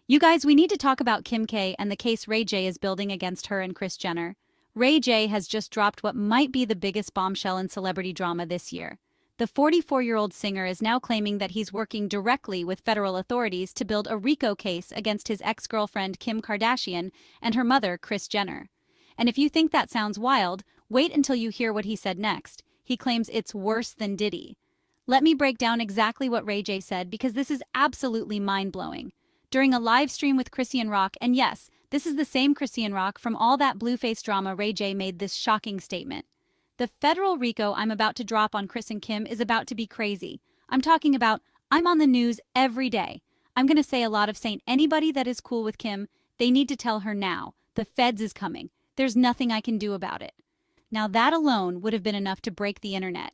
You guys, we need to talk about Kim K and the case Ray J is building against her and Kris Jenner. Ray J has just dropped what might be the biggest bombshell in celebrity drama this year. The 44-year-old singer is now claiming that he's working directly with federal authorities to build a RICO case against his ex-girlfriend Kim Kardashian and her mother Kris Jenner. And if you think that sounds wild, wait until you hear what he said next. He claims it's worse than Diddy. Let me break down exactly what Ray J said because this is absolutely mind-blowing. During a live stream with Kardashian Rock, and yes, this is the same Kardashian Rock from all that Blueface drama, Ray J made this shocking statement. The federal RICO I'm about to drop on Kris and Kim is about to be crazy. I'm talking about, I'm on the news every day. I'm gonna say a lot of saying anybody that is cool with Kim, they need to tell her now. The feds is coming. There's nothing I can do about it. Now that alone would have been enough to break the internet.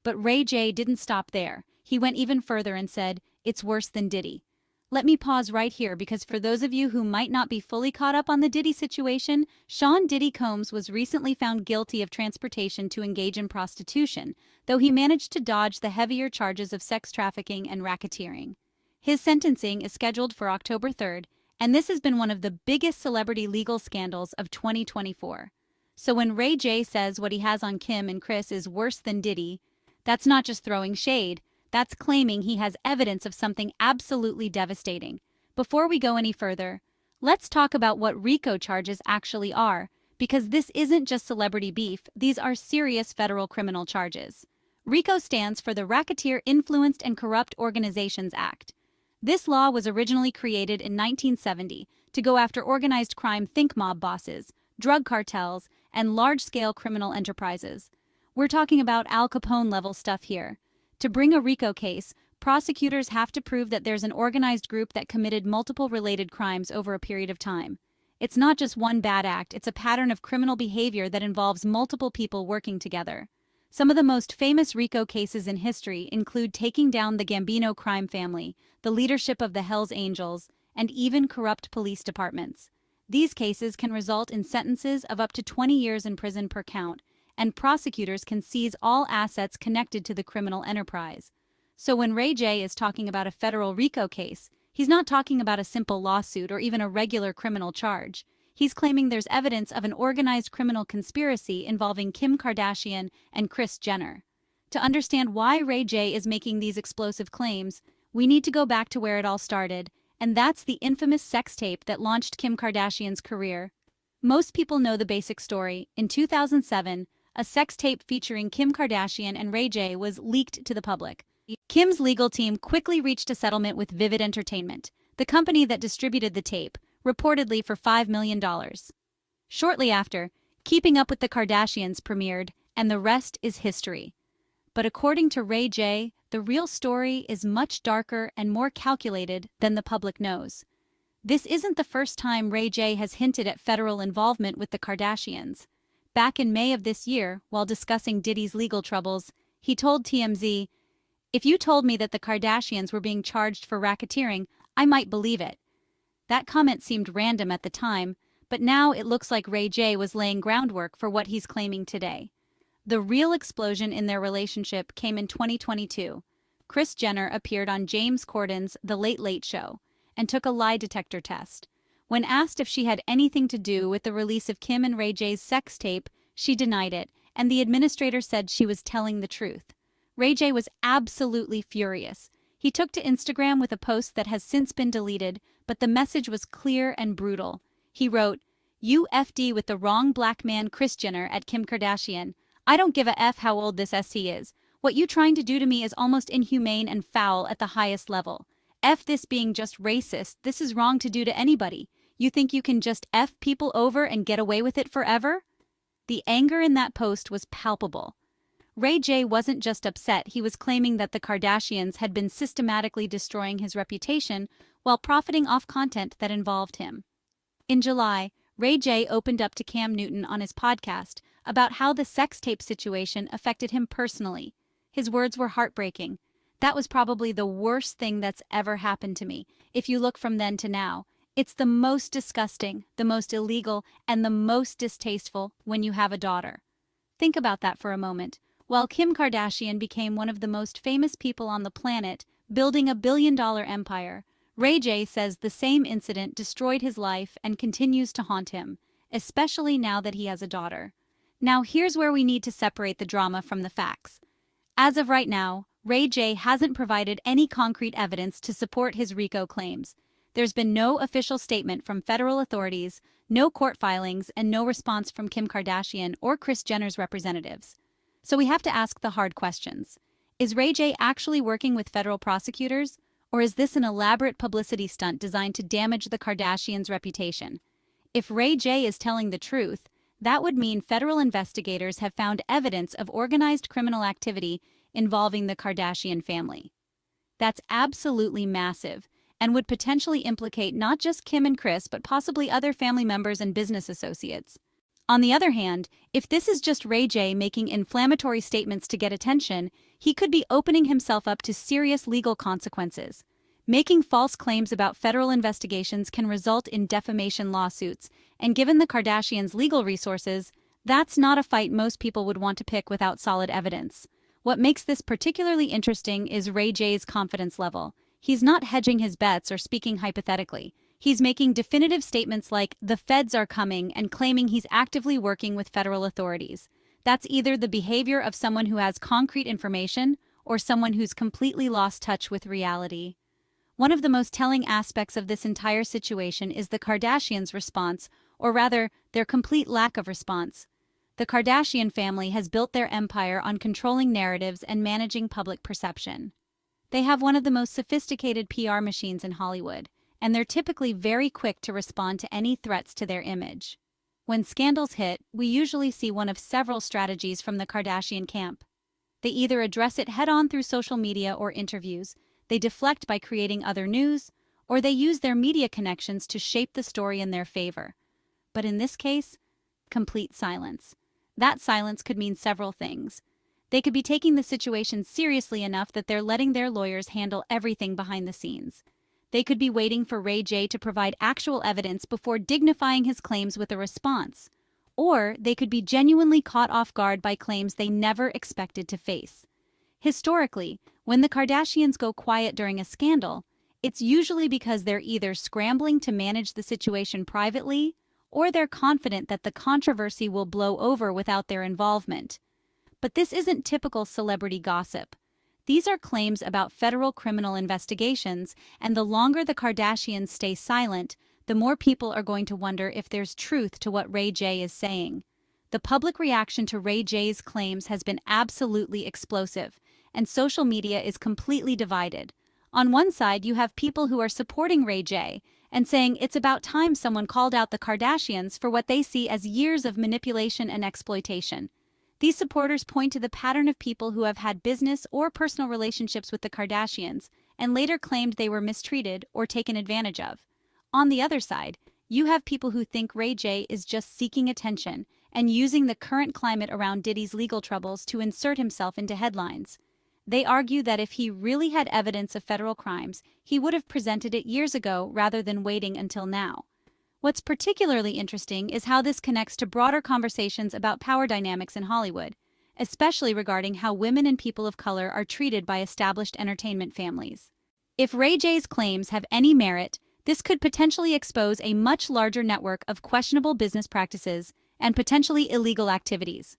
But Ray J didn't stop there. He went even further and said, it's worse than Diddy. Let me pause right here because for those of you who might not be fully caught up on the Diddy situation, Sean Diddy Combs was recently found guilty of transportation to engage in prostitution, though he managed to dodge the heavier charges of sex trafficking and racketeering. His sentencing is scheduled for October 3rd, and this has been one of the biggest celebrity legal scandals of 2024. So when Ray J says what he has on Kim and Kris is worse than Diddy, that's not just throwing shade. That's claiming he has evidence of something absolutely devastating. Before we go any further, let's talk about what RICO charges actually are, because this isn't just celebrity beef, these are serious federal criminal charges. RICO stands for the Racketeer Influenced and Corrupt Organizations Act. This law was originally created in 1970 to go after organized crime think mob bosses, drug cartels, and large-scale criminal enterprises. We're talking about Al Capone-level stuff here. To bring a RICO case, prosecutors have to prove that there's an organized group that committed multiple related crimes over a period of time. It's not just one bad act, it's a pattern of criminal behavior that involves multiple people working together. Some of the most famous RICO cases in history include taking down the Gambino crime family, the leadership of the Hells Angels, and even corrupt police departments. These cases can result in sentences of up to 20 years in prison per count, and prosecutors can seize all assets connected to the criminal enterprise. So when Ray J is talking about a federal RICO case, he's not talking about a simple lawsuit or even a regular criminal charge. He's claiming there's evidence of an organized criminal conspiracy involving Kim Kardashian and Kris Jenner. To understand why Ray J is making these explosive claims, we need to go back to where it all started, and that's the infamous sex tape that launched Kim Kardashian's career. Most people know the basic story. In 2007, a sex tape featuring Kim Kardashian and Ray J was leaked to the public. Kim's legal team quickly reached a settlement with Vivid Entertainment, the company that distributed the tape, reportedly for $5 million. Shortly after, Keeping Up with the Kardashians premiered, and the rest is history. But according to Ray J, the real story is much darker and more calculated than the public knows. This isn't the first time Ray J has hinted at federal involvement with the Kardashians. Back in May of this year, while discussing Diddy's legal troubles, he told TMZ, "If you told me that the Kardashians were being charged for racketeering, I might believe it." That comment seemed random at the time, but now it looks like Ray J was laying groundwork for what he's claiming today. The real explosion in their relationship came in 2022. Kris Jenner appeared on James Corden's The Late Late Show and took a lie detector test. When asked if she had anything to do with the release of Kim and Ray J's sex tape, she denied it, and the administrator said she was telling the truth. Ray J was absolutely furious. He took to Instagram with a post that has since been deleted, but the message was clear and brutal. He wrote, "You FD with the wrong black man Kris Jenner at Kim Kardashian. I don't give a F how old this ST is. What you trying to do to me is almost inhumane and foul at the highest level. F this being just racist, this is wrong to do to anybody. You think you can just F people over and get away with it forever?" The anger in that post was palpable. Ray J wasn't just upset, he was claiming that the Kardashians had been systematically destroying his reputation while profiting off content that involved him. In July, Ray J opened up to Cam Newton on his podcast about how the sex tape situation affected him personally. His words were heartbreaking. "That was probably the worst thing that's ever happened to me, if you look from then to now. It's the most disgusting, the most illegal, and the most distasteful when you have a daughter." Think about that for a moment. While Kim Kardashian became one of the most famous people on the planet, building a billion-dollar empire, Ray J says the same incident destroyed his life and continues to haunt him, especially now that he has a daughter. Now, here's where we need to separate the drama from the facts. As of right now, Ray J hasn't provided any concrete evidence to support his RICO claims. There's been no official statement from federal authorities, no court filings, and no response from Kim Kardashian or Kris Jenner's representatives. So we have to ask the hard questions. Is Ray J actually working with federal prosecutors? Or is this an elaborate publicity stunt designed to damage the Kardashians' reputation? If Ray J is telling the truth, that would mean federal investigators have found evidence of organized criminal activity involving the Kardashian family. That's absolutely massive and would potentially implicate not just Kim and Kris, but possibly other family members and business associates. On the other hand, if this is just Ray J making inflammatory statements to get attention, he could be opening himself up to serious legal consequences. Making false claims about federal investigations can result in defamation lawsuits, and given the Kardashians' legal resources, that's not a fight most people would want to pick without solid evidence. What makes this particularly interesting is Ray J's confidence level. He's not hedging his bets or speaking hypothetically. He's making definitive statements like, "the feds are coming," and claiming he's actively working with federal authorities. That's either the behavior of someone who has concrete information or someone who's completely lost touch with reality. One of the most telling aspects of this entire situation is the Kardashians' response, or rather, their complete lack of response. The Kardashian family has built their empire on controlling narratives and managing public perception. They have one of the most sophisticated PR machines in Hollywood, and they're typically very quick to respond to any threats to their image. When scandals hit, we usually see one of several strategies from the Kardashian camp. They either address it head-on through social media or interviews, they deflect by creating other news, or they use their media connections to shape the story in their favor. But in this case, complete silence. That silence could mean several things. They could be taking the situation seriously enough that they're letting their lawyers handle everything behind the scenes. They could be waiting for Ray J to provide actual evidence before dignifying his claims with a response. Or they could be genuinely caught off guard by claims they never expected to face. Historically, when the Kardashians go quiet during a scandal, it's usually because they're either scrambling to manage the situation privately, or they're confident that the controversy will blow over without their involvement. But this isn't typical celebrity gossip. These are claims about federal criminal investigations, and the longer the Kardashians stay silent, the more people are going to wonder if there's truth to what Ray J is saying. The public reaction to Ray J's claims has been absolutely explosive, and social media is completely divided. On one side, you have people who are supporting Ray J and saying it's about time someone called out the Kardashians for what they see as years of manipulation and exploitation. These supporters point to the pattern of people who have had business or personal relationships with the Kardashians and later claimed they were mistreated or taken advantage of. On the other side, you have people who think Ray J is just seeking attention and using the current climate around Diddy's legal troubles to insert himself into headlines. They argue that if he really had evidence of federal crimes, he would have presented it years ago rather than waiting until now. What's particularly interesting is how this connects to broader conversations about power dynamics in Hollywood, especially regarding how women and people of color are treated by established entertainment families. If Ray J's claims have any merit, this could potentially expose a much larger network of questionable business practices and potentially illegal activities.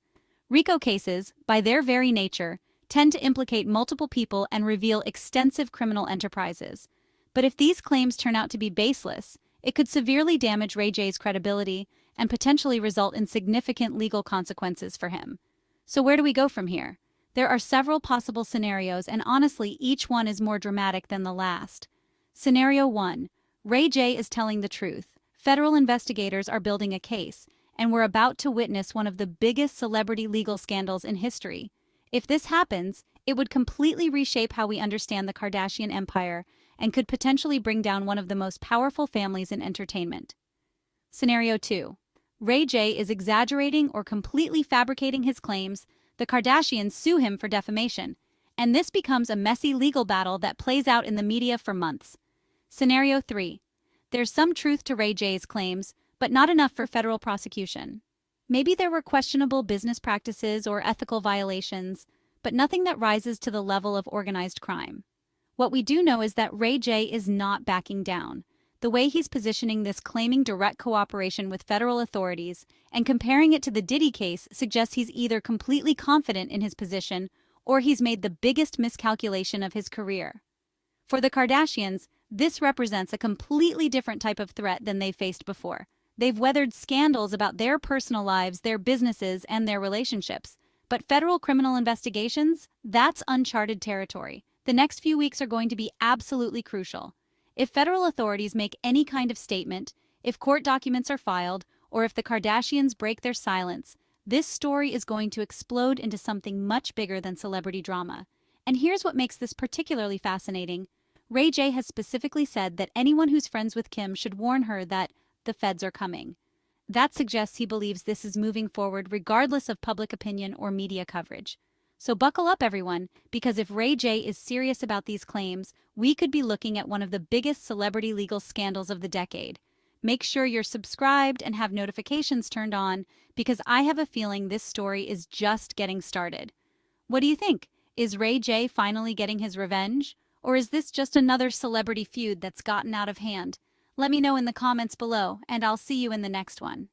RICO cases, by their very nature, tend to implicate multiple people and reveal extensive criminal enterprises. But if these claims turn out to be baseless, it could severely damage Ray J's credibility and potentially result in significant legal consequences for him. So where do we go from here? There are several possible scenarios, and honestly, each one is more dramatic than the last. Scenario 1. Ray J is telling the truth. Federal investigators are building a case, and we're about to witness one of the biggest celebrity legal scandals in history. If this happens, it would completely reshape how we understand the Kardashian empire and could potentially bring down one of the most powerful families in entertainment. Scenario 2. Ray J is exaggerating or completely fabricating his claims. The Kardashians sue him for defamation, and this becomes a messy legal battle that plays out in the media for months. Scenario 3. There's some truth to Ray J's claims, but not enough for federal prosecution. Maybe there were questionable business practices or ethical violations, but nothing that rises to the level of organized crime. What we do know is that Ray J is not backing down. The way he's positioning this, claiming direct cooperation with federal authorities and comparing it to the Diddy case, suggests he's either completely confident in his position or he's made the biggest miscalculation of his career. For the Kardashians, this represents a completely different type of threat than they faced before. They've weathered scandals about their personal lives, their businesses, and their relationships. But federal criminal investigations? That's uncharted territory. The next few weeks are going to be absolutely crucial. If federal authorities make any kind of statement, if court documents are filed, or if the Kardashians break their silence, this story is going to explode into something much bigger than celebrity drama. And here's what makes this particularly fascinating. Ray J has specifically said that anyone who's friends with Kim should warn her that the feds are coming. That suggests he believes this is moving forward regardless of public opinion or media coverage. So buckle up, everyone, because if Ray J is serious about these claims, we could be looking at one of the biggest celebrity legal scandals of the decade. Make sure you're subscribed and have notifications turned on, because I have a feeling this story is just getting started. What do you think? Is Ray J finally getting his revenge? Or is this just another celebrity feud that's gotten out of hand? Let me know in the comments below, and I'll see you in the next one.